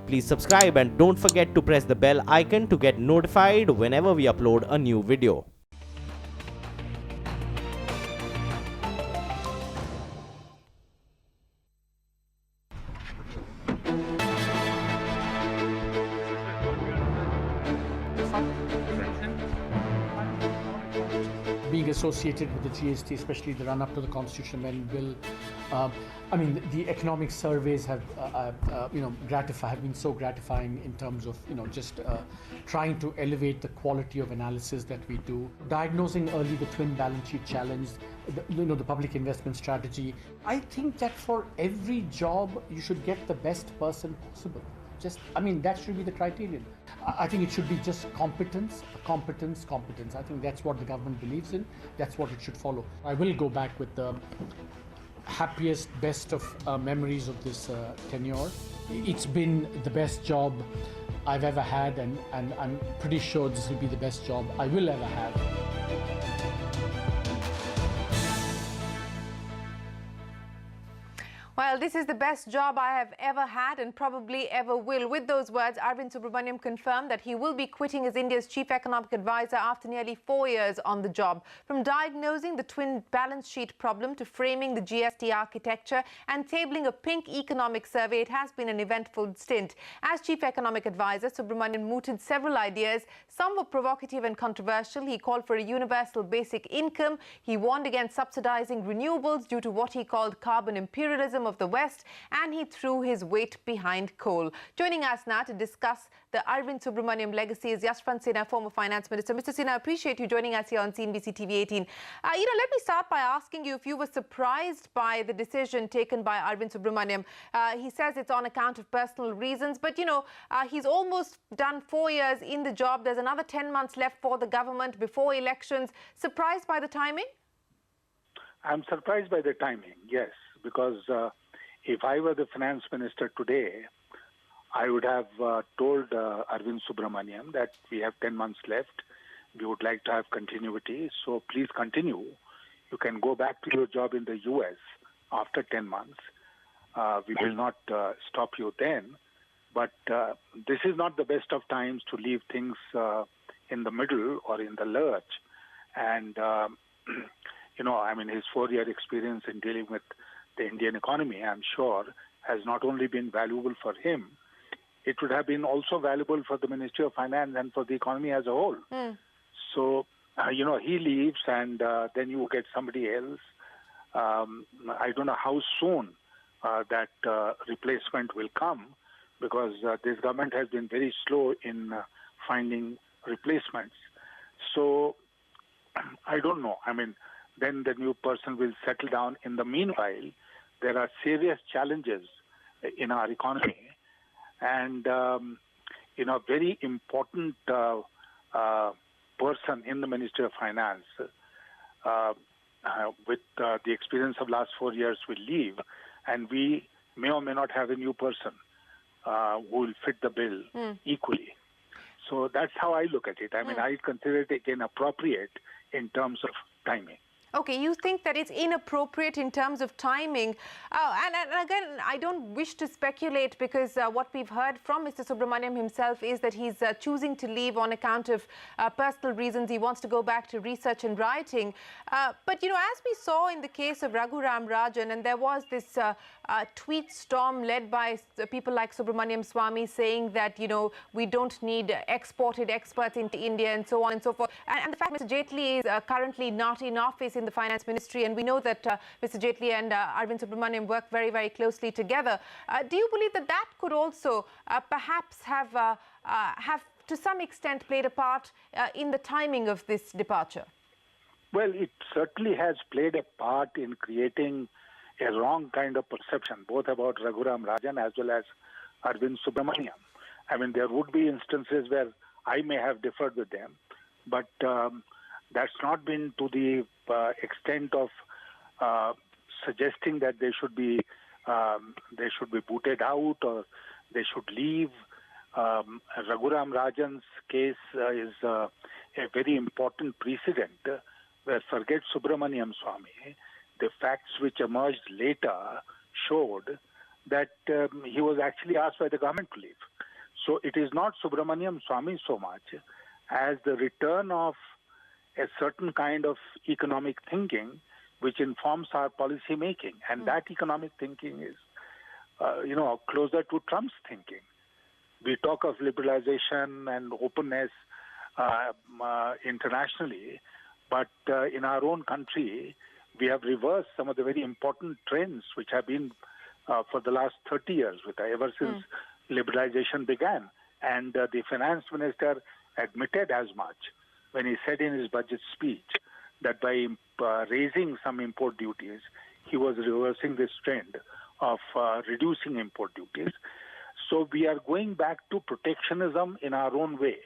Please subscribe and don't forget to press the bell icon to get notified whenever we upload a new video. Being associated with the GST, especially the run-up to the Constitution Amendment Bill, the economic surveys have, have been so gratifying in terms of, just trying to elevate the quality of analysis that we do. Diagnosing early the twin balance sheet challenge, the public investment strategy. I think that for every job, you should get the best person possible. That should be the criterion. I think it should be just competence. I think that's what the government believes in. That's what it should follow. I will go back with the happiest, best of memories of this tenure. It's been the best job I've ever had, and I'm pretty sure this will be the best job I will ever have. Well, this is the best job I have ever had and probably ever will. With those words, Arvind Subramanian confirmed that he will be quitting as India's chief economic advisor after nearly 4 years on the job. From diagnosing the twin balance sheet problem to framing the GST architecture and tabling a pink economic survey, it has been an eventful stint. As chief economic advisor, Subramanian mooted several ideas. Some were provocative and controversial. He called for a universal basic income. He warned against subsidizing renewables due to what he called carbon imperialism of the West, and he threw his weight behind coal. Joining us now to discuss the Arvind Subramanian legacy is Yashwant Sinha, former finance minister. Mr. Sinha, I appreciate you joining us here on CNBC TV 18. Let me start by asking you if you were surprised by the decision taken by Arvind Subramanian. He says it's on account of personal reasons, but he's almost done 4 years in the job. There's another 10 months left for the government before elections. Surprised by the timing? I'm surprised by the timing, yes, because if I were the finance minister today, I would have told Arvind Subramanian that we have 10 months left. We would like to have continuity, so please continue. You can go back to your job in the US after 10 months. We will not stop you then, but this is not the best of times to leave things in the middle or in the lurch. And, his 4-year experience in dealing with the Indian economy, I'm sure, has not only been valuable for him, it would have been also valuable for the Ministry of Finance and for the economy as a whole. So, he leaves and then you get somebody else. I don't know how soon that replacement will come, because this government has been very slow in finding replacements. So, I don't know. Then the new person will settle down. In the meanwhile, there are serious challenges in our economy, and a very important person in the Ministry of Finance with the experience of last 4 years will leave, and we may or may not have a new person who will fit the bill equally. So that's how I look at it. I consider it again appropriate in terms of timing. Okay, you think that it's inappropriate in terms of timing. And again, I don't wish to speculate, because what we've heard from Mr. Subramanian himself is that he's choosing to leave on account of personal reasons. He wants to go back to research and writing. But, as we saw in the case of Raghuram Rajan, and there was this tweet storm led by people like Subramaniam Swamy saying that, we don't need exported experts into India and so on and so forth. And the fact Mr. Jaitley is currently not in office in the finance ministry, and we know that Mr. Jaitley and Arvind Subramanian work very, very closely together. Do you believe that that could also perhaps have to some extent played a part in the timing of this departure? Well, it certainly has played a part in creating a wrong kind of perception, both about Raghuram Rajan as well as Arvind Subramanian. There would be instances where I may have differed with them, but that's not been to the extent of suggesting that they should be booted out or they should leave. Raghuram Rajan's case is a very important precedent where, forget Subramaniam Swamy, the facts which emerged later showed that he was actually asked by the government to leave. So it is not Subramaniam Swamy so much as the return of a certain kind of economic thinking which informs our policy making. And that economic thinking is, closer to Trump's thinking. We talk of liberalization and openness internationally, but in our own country, we have reversed some of the very important trends which have been for the last 30 years, ever since liberalization began. And the finance minister admitted as much when he said in his budget speech that by raising some import duties, he was reversing this trend of reducing import duties. So we are going back to protectionism in our own way,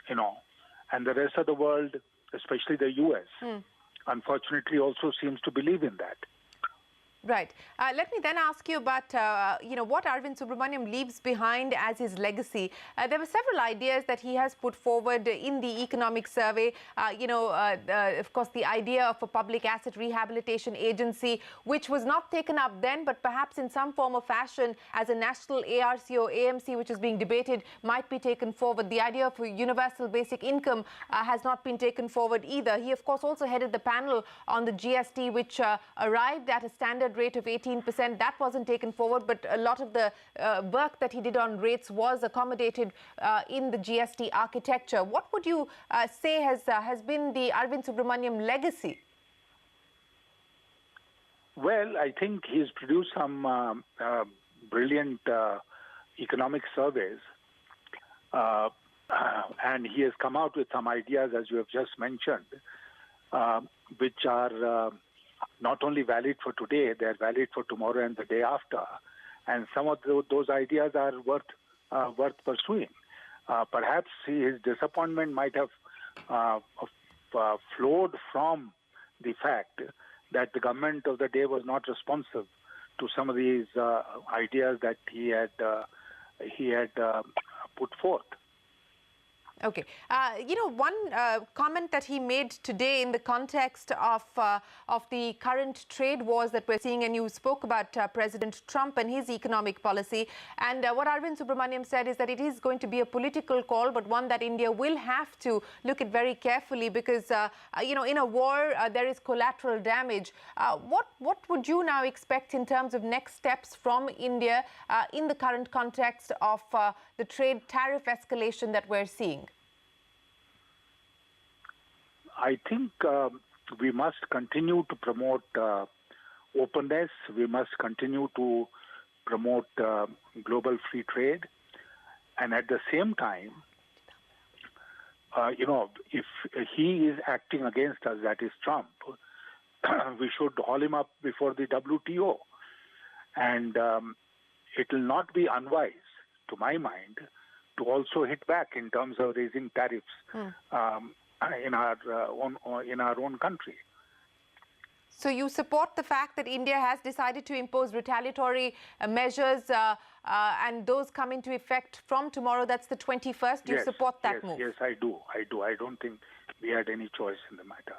and the rest of the world, especially the U.S., unfortunately also seems to believe in that. Right. Let me then ask you about, what Arvind Subramanian leaves behind as his legacy. There were several ideas that he has put forward in the economic survey. Of course, the idea of a public asset rehabilitation agency, which was not taken up then, but perhaps in some form or fashion as a national ARC or AMC, which is being debated, might be taken forward. The idea of a universal basic income has not been taken forward either. He, of course, also headed the panel on the GST, which arrived at a standard rate of 18%. That wasn't taken forward, but a lot of the work that he did on rates was accommodated in the GST architecture. What would you say has been the Arvind Subramanian legacy? Well, I think he's produced some brilliant economic surveys, and he has come out with some ideas, as you have just mentioned, which are not only valid for today, they're valid for tomorrow and the day after. And some of those ideas are worth pursuing. Perhaps his disappointment might have flowed from the fact that the government of the day was not responsive to some of these ideas that he had put forth. Okay. One comment that he made today in the context of the current trade wars that we're seeing, and you spoke about President Trump and his economic policy. And what Arvind Subramanian said is that it is going to be a political call, but one that India will have to look at very carefully because, in a war, there is collateral damage. What would you now expect in terms of next steps from India in the current context of the trade tariff escalation that we're seeing? I think we must continue to promote openness. We must continue to promote global free trade. And at the same time, if he is acting against us, that is Trump, we should haul him up before the WTO. And it will not be unwise, to my mind, to also hit back in terms of raising tariffs in our own country. So you support the fact that India has decided to impose retaliatory measures and those come into effect from tomorrow? That's the 21st. Do you support that move? Yes, I do. I don't think we had any choice in the matter.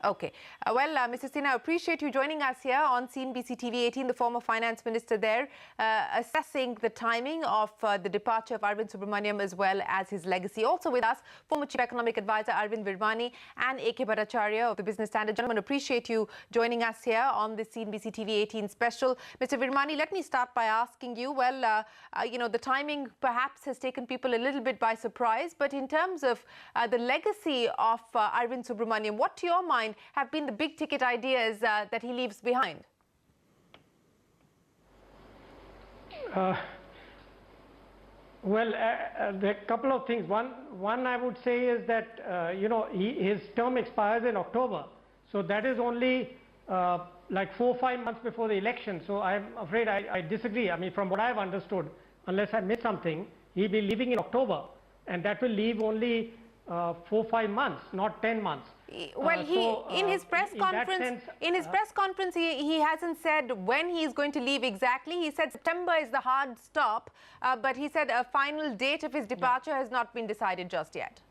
Okay. Mr. Sinha, I appreciate you joining us here on CNBC TV 18, the former finance minister there, assessing the timing of the departure of Arvind Subramanian as well as his legacy. Also with us, former Chief Economic Advisor Arvind Virmani and A.K. Bhattacharya of the Business Standard. Gentlemen, appreciate you joining us here on the CNBC TV 18 special. Mr. Virmani, let me start by asking you, the timing perhaps has taken people a little bit by surprise, but in terms of the legacy of Arvind Subramanian, what to your mind have been the big ticket ideas that he leaves behind? There are a couple of things. One I would say is that his term expires in October, so that is only like 4 or 5 months before the election. So I'm afraid I disagree. I mean, from what I've understood, unless I missed something, he'll be leaving in October, and that will leave only 4 or 5 months, not 10 months. Well, in his press conference, he hasn't said when he is going to leave exactly. He said September is the hard stop, but he said a final date of his departure has not been decided just yet.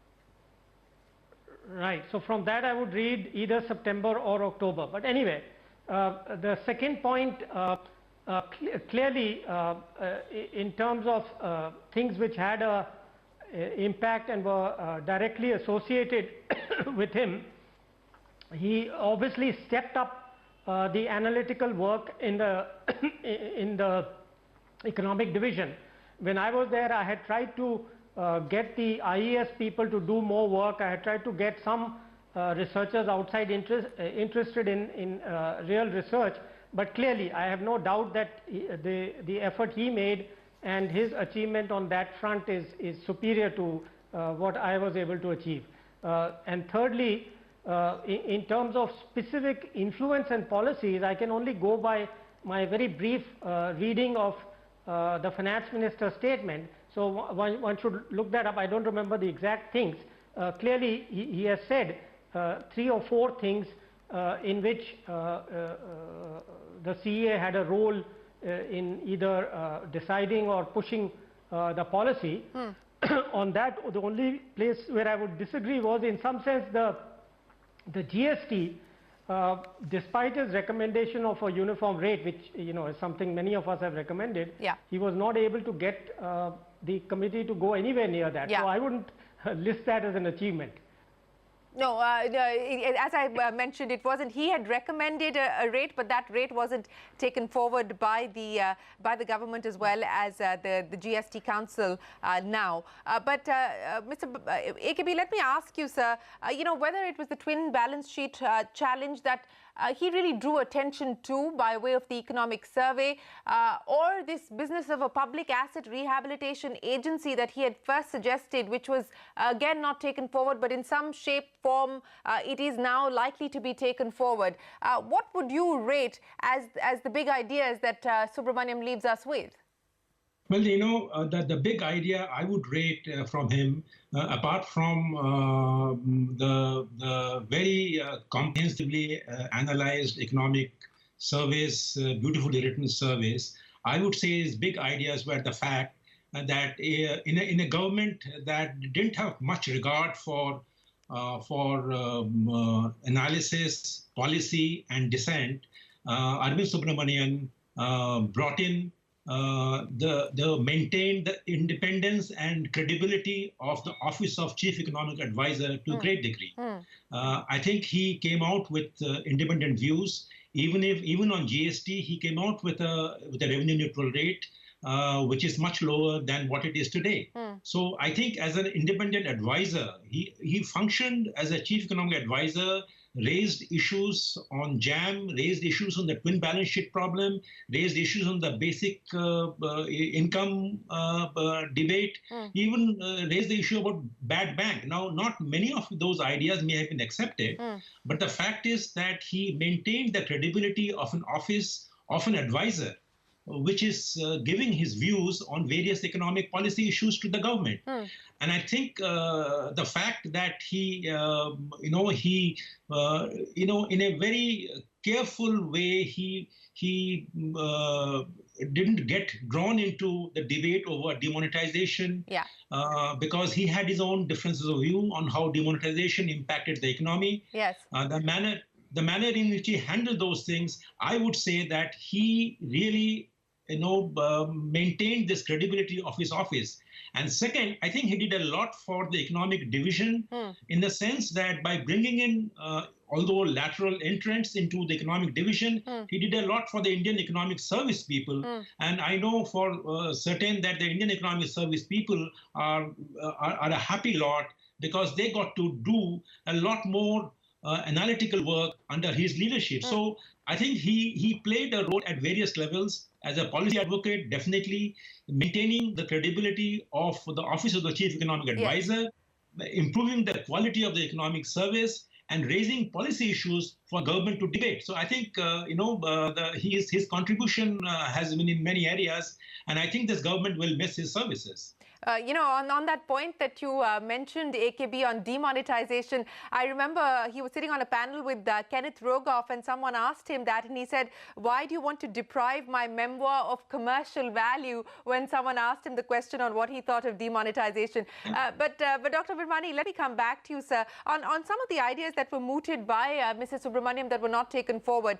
Right. So from that, I would read either September or October. But anyway, the second point, clearly, in terms of things which had a impact and were directly associated with him, he obviously stepped up the analytical work in the in the economic division. When I was there, I had tried to get the IES people to do more work. I had tried to get some researchers outside interested in real research, but clearly I have no doubt that the effort he made and his achievement on that front is superior to what I was able to achieve. And thirdly, in terms of specific influence and policies, I can only go by my very brief reading of the finance minister's statement. So one should look that up. I don't remember the exact things. Clearly, he has said 3 or 4 things in which the CEA had a role in either deciding or pushing the policy. On that, the only place where I would disagree was, in some sense, the GST, despite his recommendation of a uniform rate, which is something many of us have recommended, he was not able to get the committee to go anywhere near that. So I wouldn't list that as an achievement. No, as I mentioned, it wasn't. He had recommended a rate, but that rate wasn't taken forward by the government as well as the GST Council now. But Mr. AKB, let me ask you, sir, whether it was the twin balance sheet challenge that he really drew attention to by way of the economic survey, or this business of a public asset rehabilitation agency that he had first suggested, which was again not taken forward, but in some shape, form, it is now likely to be taken forward. What would you rate as the big ideas that Subramanian leaves us with? Well, the big idea I would rate from him, apart from the very comprehensively analyzed economic surveys, beautifully written surveys, I would say his big ideas were the fact that in a government that didn't have much regard for analysis, policy, and dissent, Arvind Subramanian brought in maintained the independence and credibility of the Office of Chief Economic Advisor to a great degree. I think he came out with independent views. Even on GST, he came out with a revenue neutral rate, which is much lower than what it is today. So I think as an independent advisor, he functioned as a chief economic advisor, raised issues on JAM, raised issues on the twin balance sheet problem, raised issues on the basic income debate, even raised the issue about bad bank. Now, not many of those ideas may have been accepted, but the fact is that he maintained the credibility of an office of an advisor, which is giving his views on various economic policy issues to the government. And I think the fact that he, in a very careful way, he didn't get drawn into the debate over demonetization, because he had his own differences of view on how demonetization impacted the economy. The manner in which he handled those things, I would say that he really maintained this credibility of his office. And second, I think he did a lot for the economic division in the sense that by bringing in, although lateral entrants into the economic division, he did a lot for the Indian economic service people. And I know for certain that the Indian economic service people are a happy lot because they got to do a lot more analytical work under his leadership. So I think he played a role at various levels as a policy advocate, definitely maintaining the credibility of the Office of the Chief Economic Advisor, improving the quality of the economic service, and raising policy issues for government to debate. So I think his contribution has been in many areas, and I think this government will miss his services. On that point that you mentioned, AKB, on demonetization, I remember he was sitting on a panel with Kenneth Rogoff, and someone asked him that, and he said, why do you want to deprive my memoir of commercial value, when someone asked him the question on what he thought of demonetization. But Dr. Virmani, let me come back to you, sir, on some of the ideas that that were mooted by Mr. Subramanian that were not taken forward.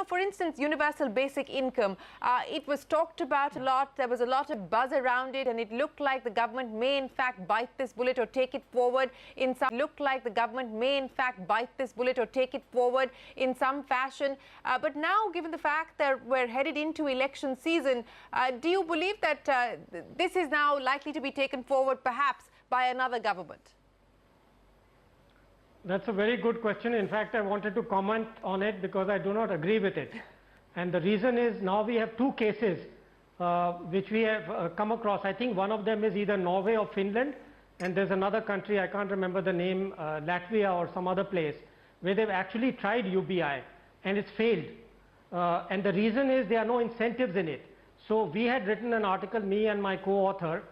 For instance, universal basic income. It was talked about a lot. There was a lot of buzz around it, and it looked like the government may in fact bite this bullet or take it forward in some fashion. But now, given the fact that we're headed into election season, do you believe that this is now likely to be taken forward perhaps by another government? That's a very good question. In fact, I wanted to comment on it because I do not agree with it. And the reason is now we have two cases which we have come across. I think one of them is either Norway or Finland, and there's another country, I can't remember the name, Latvia or some other place, where they've actually tried UBI and it's failed. And the reason is there are no incentives in it. So we had written an article, me and my co-author,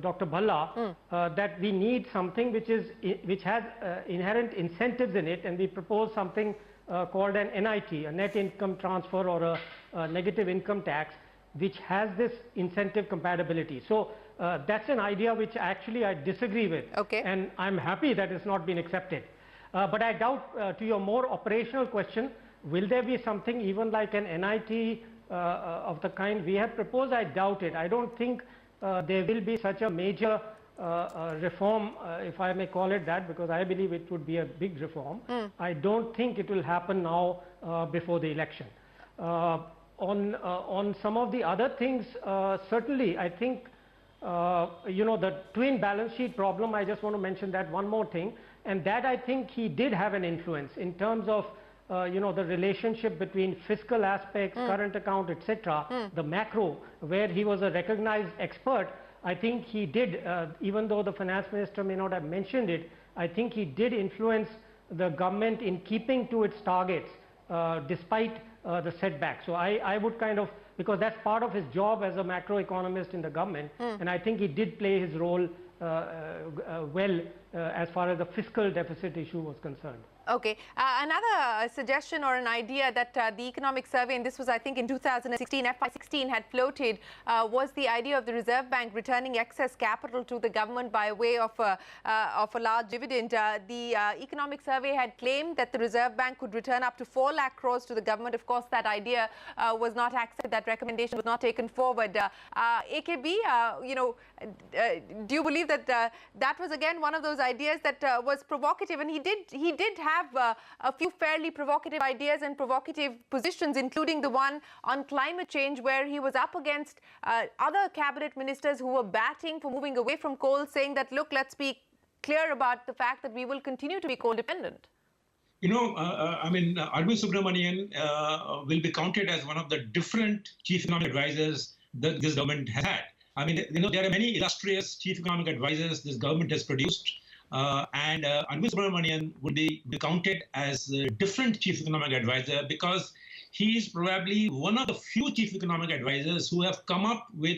Dr. Bhalla, that we need something which has inherent incentives in it, and we propose something called an NIT, a net income transfer, or a negative income tax, which has this incentive compatibility. So that's an idea which actually I disagree with, and I'm happy that it's not been accepted. But I doubt, to your more operational question, will there be something even like an NIT of the kind we have proposed? I doubt it. I don't think there will be such a major reform, if I may call it that, because I believe it would be a big reform. I don't think it will happen now before the election. On some of the other things, certainly I think, the twin balance sheet problem, I just want to mention that one more thing, and that I think he did have an influence in terms of the relationship between fiscal aspects, current account, etc., the macro, where he was a recognized expert. I think he did, even though the finance minister may not have mentioned it, I think he did influence the government in keeping to its targets despite the setback. So I would kind of, because that's part of his job as a macroeconomist in the government, and I think he did play his role well as far as the fiscal deficit issue was concerned. Okay. Another suggestion or an idea that the economic survey, and this was I think in 2016, FY16 had floated, was the idea of the Reserve Bank returning excess capital to the government by way of a large dividend. The economic survey had claimed that the Reserve Bank could return up to 4 lakh crores to the government. Of course, that idea was not accepted. That recommendation was not taken forward. AKB, do you believe that that was again one of those ideas that was provocative, and he did have a few fairly provocative ideas and provocative positions, including the one on climate change, where he was up against other cabinet ministers who were batting for moving away from coal, saying that, look, let's be clear about the fact that we will continue to be coal dependent. Arvind Subramanian will be counted as one of the different chief economic advisors that this government has had. There are many illustrious chief economic advisors this government has produced. And Arvind Subramanian would be counted as a different chief economic advisor, because he is probably one of the few chief economic advisors who have come up with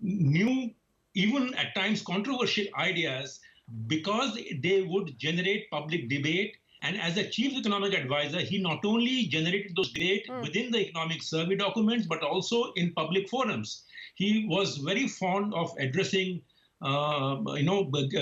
new, even at times controversial ideas, because they would generate public debate. And as a chief economic advisor, he not only generated those debates within the economic survey documents, but also in public forums. He was very fond of addressing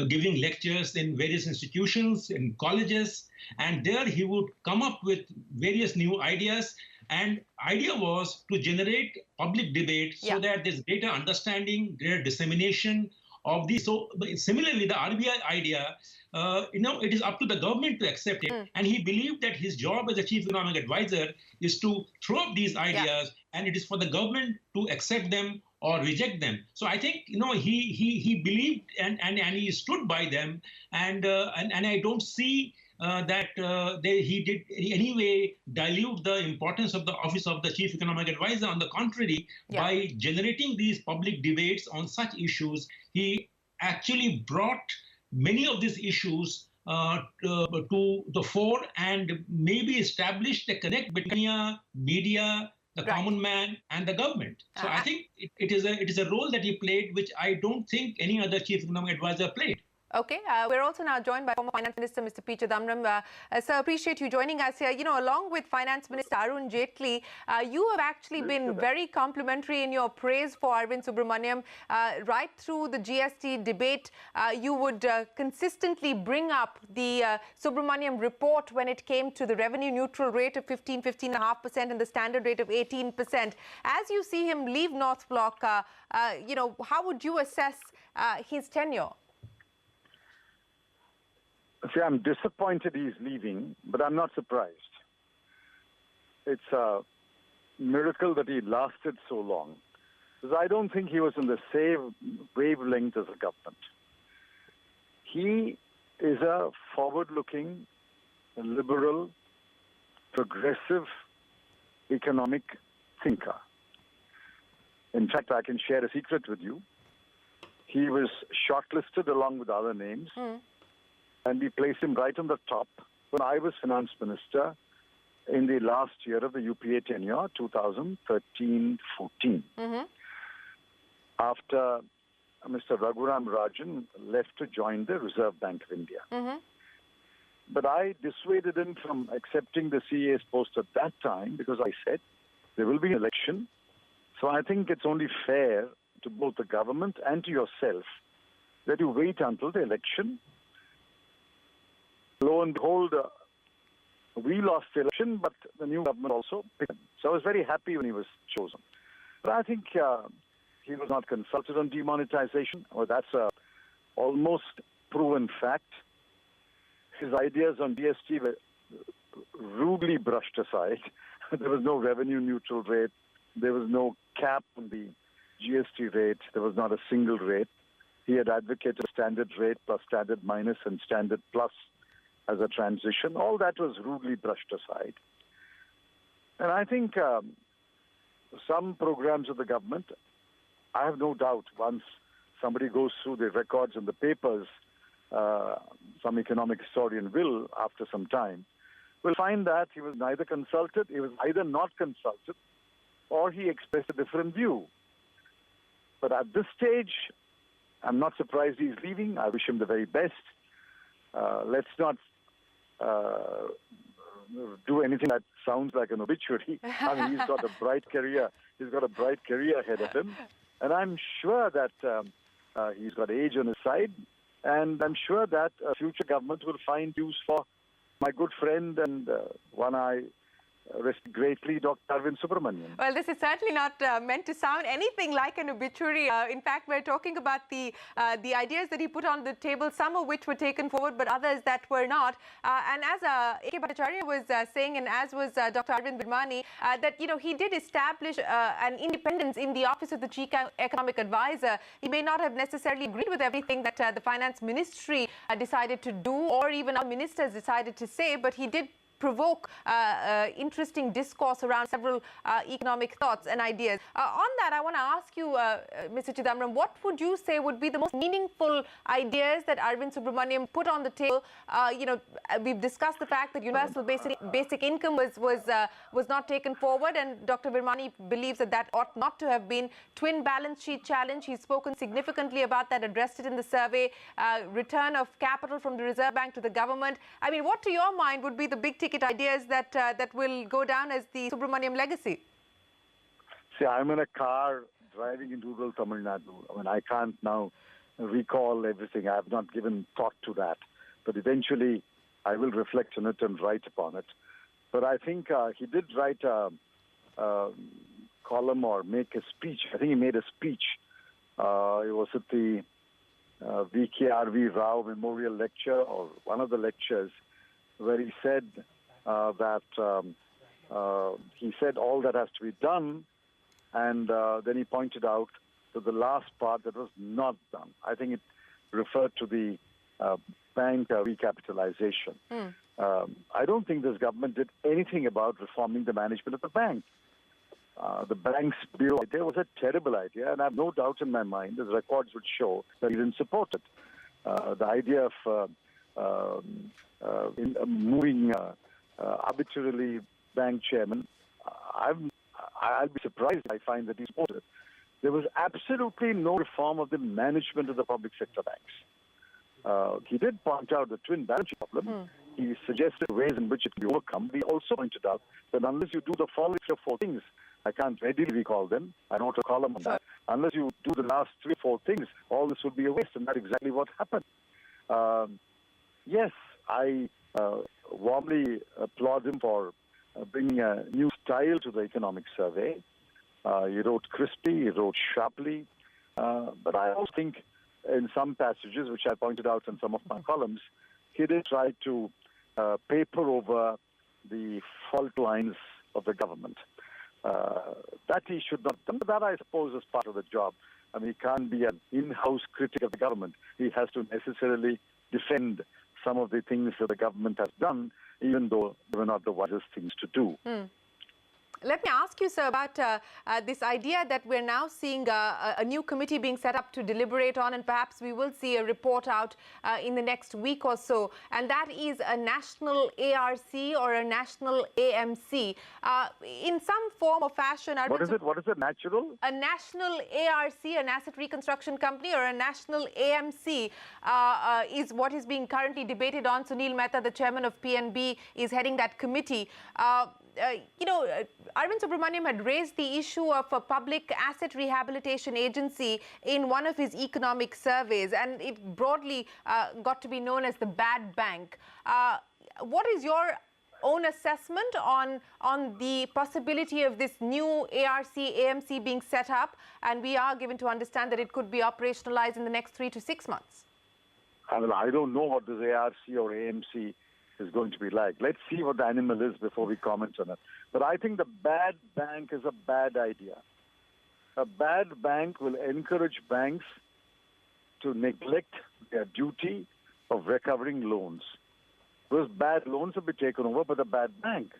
giving lectures in various institutions, in colleges, and there he would come up with various new ideas. And idea was to generate public debate so that there's greater understanding, greater dissemination of these. So similarly, the RBI idea, it is up to the government to accept it. And he believed that his job as a chief economic advisor is to throw up these ideas, and it is for the government to accept them or reject them. So I think he believed and he stood by them, and I don't see that he did in any way dilute the importance of the office of the chief economic advisor. On the contrary, by generating these public debates on such issues, he actually brought many of these issues to the fore, and maybe established a connect between media, the common man, and the government. So I think it is a role that he played, which I don't think any other chief economic advisor played. Okay, we're also now joined by former Finance Minister Mr. P Chidambaram. Sir, appreciate you joining us here. You know, along with Finance Minister Arun Jaitley, you have actually been very complimentary in your praise for Arvind Subramanian. Right through the GST debate, you would consistently bring up the Subramanian report when it came to the revenue neutral rate of 15.5% and the standard rate of 18%. As you see him leave North Block, you know, how would you assess his tenure? See, I'm disappointed he's leaving, but I'm not surprised. It's a miracle that he lasted so long, because I don't think he was in the same wavelength as the government. He is a forward-looking, liberal, progressive economic thinker. In fact, I can share a secret with you. He was shortlisted along with other names. And we placed him right on the top when I was finance minister in the last year of the UPA tenure, 2013-14. After Mr. Raghuram Rajan left to join the Reserve Bank of India. But I dissuaded him from accepting the CA's post at that time because I said there will be an election. So I think it's only fair to both the government and to yourself that you wait until the election. Lo and behold, we lost the election, but the new government also picked him. So I was very happy when he was chosen. But I think he was not consulted on demonetization. Well, that's a almost proven fact. His ideas on GST were rudely brushed aside. There was no revenue neutral rate. There was no cap on the GST rate. There was not a single rate. He had advocated standard rate plus standard minus and standard plus as a transition. All that was rudely brushed aside. And I think some programs of the government, I have no doubt once somebody goes through the records and the papers, some economic historian will, after some time, will find that he was neither consulted, he was either not consulted, or he expressed a different view. But at this stage, I'm not surprised he's leaving. I wish him the very best. Let's not do anything that sounds like an obituary. I mean, he's got a bright career. He's got a bright career ahead of him. And I'm sure that he's got age on his side. And I'm sure that a future government will find use for my good friend and one I respect greatly, Dr. Arvind Subramanian. Well, this is certainly not meant to sound anything like an obituary. In fact, we're talking about the ideas that he put on the table, some of which were taken forward, but others that were not. And as A.K. Bhattacharya was saying, and as was Dr. Arvind Virmani, that, you know, he did establish an independence in the office of the Chief Economic Advisor. He may not have necessarily agreed with everything that the Finance Ministry decided to do, or even our ministers decided to say, but he did provoke interesting discourse around several economic thoughts and ideas. On that, I want to ask you, Mr. Chidambaram, what would you say would be the most meaningful ideas that Arvind Subramanian put on the table? You know, we've discussed the fact that universal basic income was not taken forward, and Dr. Virmani believes that that ought not to have been. Twin balance sheet challenge, he's spoken significantly about that, addressed it in the survey. Return of capital from the Reserve Bank to the government. I mean, what to your mind would be the big ticket ideas that will go down as the Subramanian legacy? See, I'm in a car driving in rural Tamil Nadu. I mean, I can't now recall everything. I have not given thought to that. But eventually, I will reflect on it and write upon it. But I think he did write a column or make a speech. I think he made a speech. It was at the V.K.R.V. Rao Memorial Lecture, or one of the lectures, where he said that he said all that has to be done, and then he pointed out to the last part that was not done. I think it referred to the bank recapitalization. I don't think this government did anything about reforming the management of the bank. The bank's bureau idea was a terrible idea, and I have no doubt in my mind, as records would show, that he didn't support it. The idea of moving arbitrarily bank chairman, I'll be surprised if I find that he supported it. There was absolutely no reform of the management of the public sector banks. he did point out the twin balance sheet problem. He suggested ways in which it can be overcome. He also pointed out that unless you do the following 3 or 4 things, I can't readily recall them, I don't want to call them on that. Unless you do the last 3 or 4 things, all this would be a waste, and that's exactly what happened. Yes, I warmly applaud him for bringing a new style to the economic survey. He wrote crisply, he wrote sharply, but I also think in some passages, which I pointed out in some of my columns, he did try to paper over the fault lines of the government. That he should not have done, but that I suppose is part of the job. I mean, he can't be an in-house critic of the government. He has to necessarily defend some of the things that the government has done, even though they were not the wisest things to do. Let me ask you, sir, about this idea that we're now seeing a new committee being set up to deliberate on, and perhaps we will see a report out in the next week or so, and that is a national ARC or a national AMC. In some form or fashion... What is it? What is it? Natural? A national ARC, an asset reconstruction company, or a national AMC is what is being currently debated on. Sunil Mehta, the chairman of PNB, is heading that committee. Arvind Subramanian had raised the issue of a public asset rehabilitation agency in one of his economic surveys, and it broadly got to be known as the bad bank. What is your own assessment on the possibility of this new ARC, AMC being set up? And we are given to understand that it could be operationalized in the next 3 to 6 months. I don't know what this ARC or AMC is going to be like. Let's see what the animal is before we comment on it. But I think the bad bank is a bad idea. A bad bank will encourage banks to neglect their duty of recovering loans. Those bad loans will be taken over by the bad bank.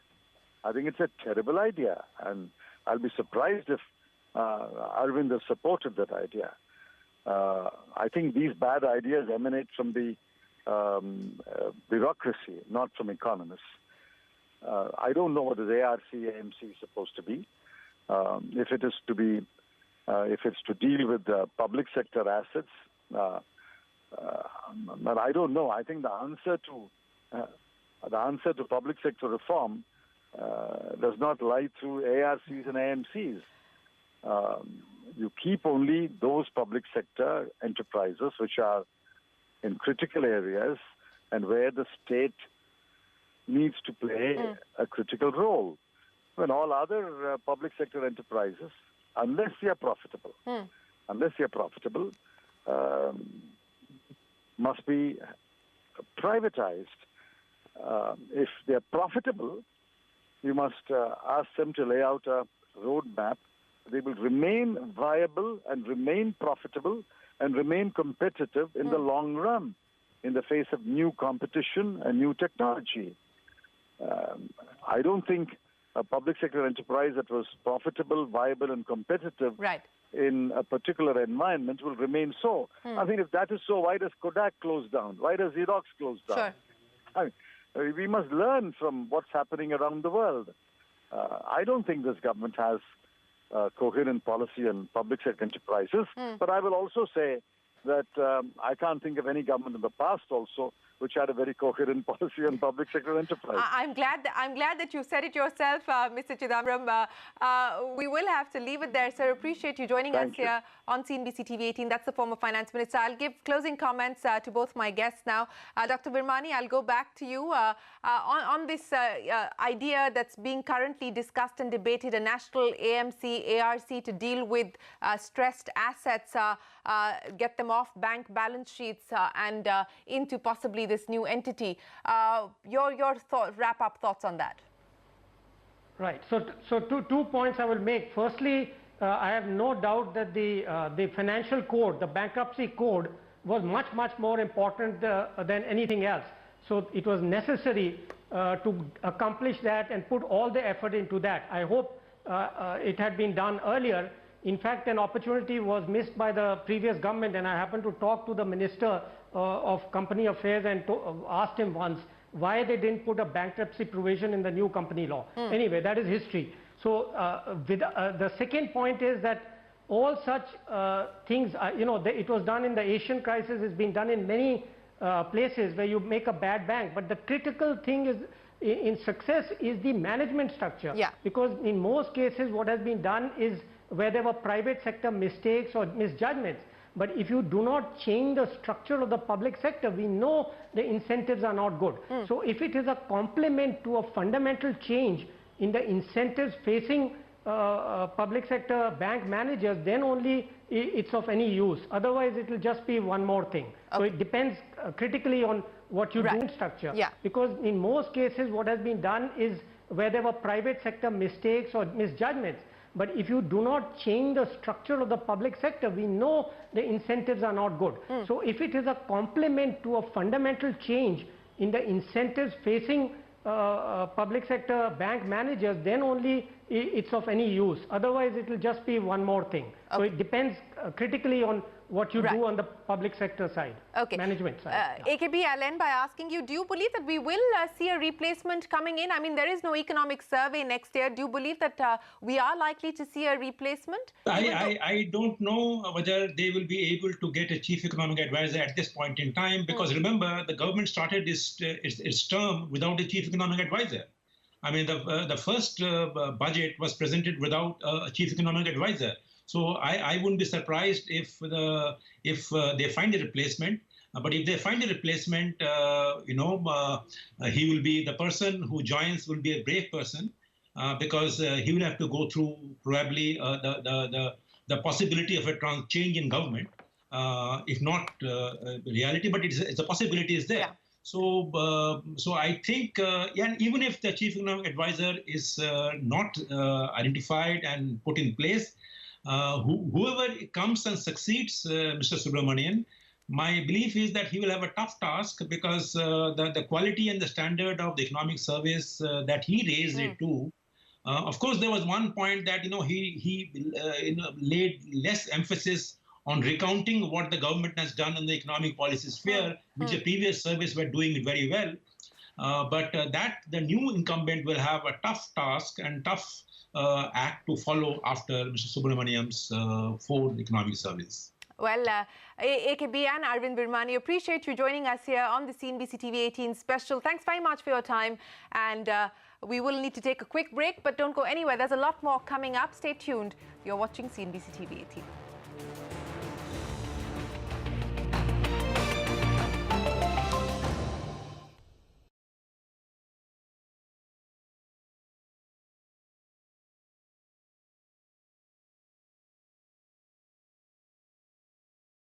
I think it's a terrible idea, and I'll be surprised if Arvind has supported that idea. I think these bad ideas emanate from the bureaucracy, not from economists. I don't know what the ARC AMC is supposed to be. If it is to be, if it's to deal with the public sector assets, but I don't know. I think the answer to public sector reform does not lie through ARCs and AMCs. You keep only those public sector enterprises which are in critical areas and where the state needs to play a critical role. When all other public sector enterprises, unless they are profitable, must be privatized. If they are profitable, you must ask them to lay out a roadmap. They will remain viable and remain profitable and remain competitive in the long run in the face of new competition and new technology. I don't think a public sector enterprise that was profitable, viable, and competitive in a particular environment will remain so. I think if that is so, why does Kodak close down? Why does Xerox close down? Sure. I mean, we must learn from what's happening around the world. I don't think this government has coherent policy on public sector enterprises, but I will also say that I can't think of any government in the past also which had a very coherent policy on public sector enterprise. I'm glad that you said it yourself, Mr. Chidambaram. We will have to leave it there, sir. Appreciate you joining us here on CNBC TV 18. That's the former finance minister. I'll give closing comments to both my guests now. Dr. Virmani, I'll go back to you on this idea that's being currently discussed and debated, a national AMC, ARC to deal with stressed assets, get them off bank balance sheets and into possibly this new entity. Your wrap-up thoughts on that? Right. So two points I will make. Firstly, I have no doubt that the financial code, the bankruptcy code, was much more important than anything else. So it was necessary to accomplish that and put all the effort into that. I hope it had been done earlier. In fact, an opportunity was missed by the previous government, and I happened to talk to the Minister of Company Affairs and asked him once why they didn't put a bankruptcy provision in the new company law. Anyway, that is history. So the second point is that all such things, it was done in the Asian crisis, it's been done in many places where you make a bad bank. But the critical thing is in success is the management structure. Yeah. Because in most cases what has been done is where there were private sector mistakes or misjudgments. But if you do not change the structure of the public sector, we know the incentives are not good. So if it is a complement to a fundamental change in the incentives facing public sector bank managers, then only it's of any use. Otherwise, it will just be one more thing. So it depends critically on what you do in structure. Yeah. Because in most cases, what has been done is where there were private sector mistakes or misjudgments. But if you do not change the structure of the public sector, we know the incentives are not good. So if it is a complement to a fundamental change in the incentives facing public sector bank managers, then only it's of any use. Otherwise, it will just be one more thing. So it depends critically on what you do on the public sector side, management side. AKB, I'll end by asking you, do you believe that we will see a replacement coming in? I mean, there is no economic survey next year. Do you believe that we are likely to see a replacement? I don't know whether they will be able to get a chief economic advisor at this point in time, because remember, the government started its term without a chief economic advisor. I mean, the first budget was presented without a chief economic advisor. So I wouldn't be surprised if they find a replacement. But if they find a replacement, he will be the person who joins will be a brave person, because he will have to go through probably the possibility of a change in government, if not reality, but it's a possibility is there. Yeah. So I think, even if the chief economic advisor is not identified and put in place, whoever comes and succeeds Mr. Subramanian, my belief is that he will have a tough task, because the quality and the standard of the economic service that he raised it to, of course, there was one point that he laid less emphasis on recounting what the government has done in the economic policy sphere, which the previous service were doing very well. But that the new incumbent will have a tough task and tough act to follow after Mr. Subramanian's fourth economic service. Well, AKB and Arvind Virmani, appreciate you joining us here on the CNBC TV 18 special. Thanks very much for your time. And we will need to take a quick break, but don't go anywhere. There's a lot more coming up. Stay tuned. You're watching CNBC TV 18.